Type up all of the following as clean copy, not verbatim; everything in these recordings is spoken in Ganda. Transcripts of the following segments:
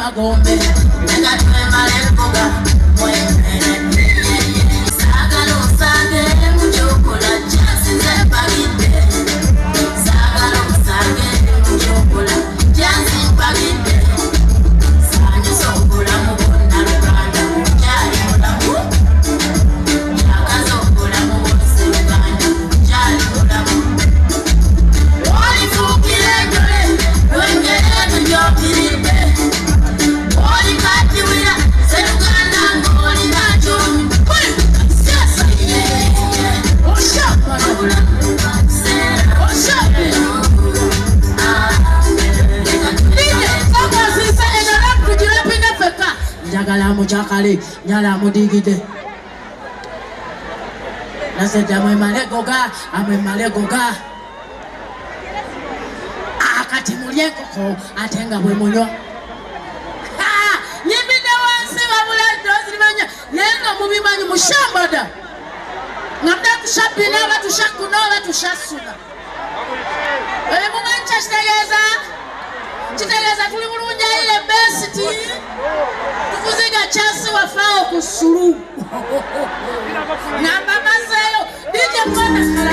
Magombe, negatwe malembuga, mwemene sagalo sage muchokola chansi zepagide sagalo sage muchokola chansi pagide sanje sokola mubona luganda jali mulamu yakazokola mubose luganda jali mulamu oli fukile njole lwengere tujokiride Njagalamu chakale, nyalamu digide. Nasema amwe malegoga. Akati mulieko atenga bwe munyo. Nyimide wansi wabula dozi limanya. Nenga mubimanyi mushambada. Ngabda tushapina batushakunoba tushasuna. Mumancha Chitegeeza tuli bulungi ile best tukuziga chasi wafao kusuru na mama zeyo DJ mwana kala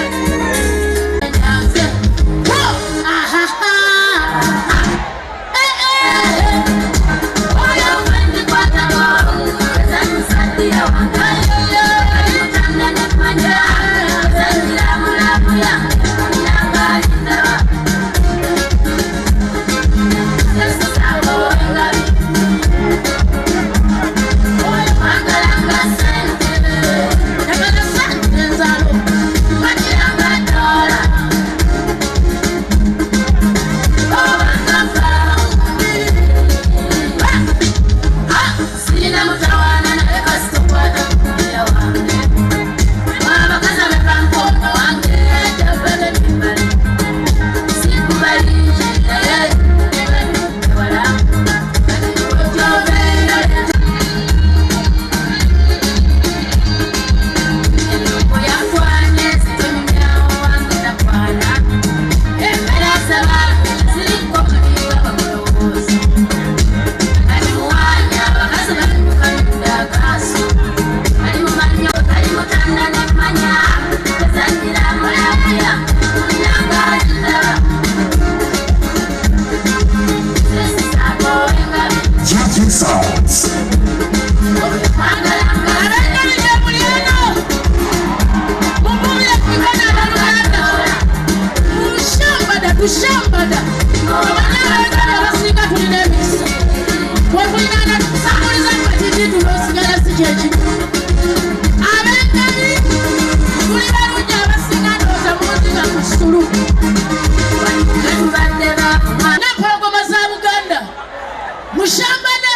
Shambada.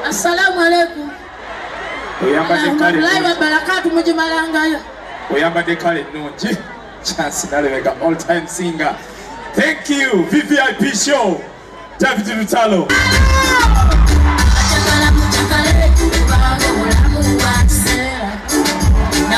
Assalamu alaikum. Oyambade kale nungi chance nalebeka all time singer. Thank you VVIP show David Lutalo. Na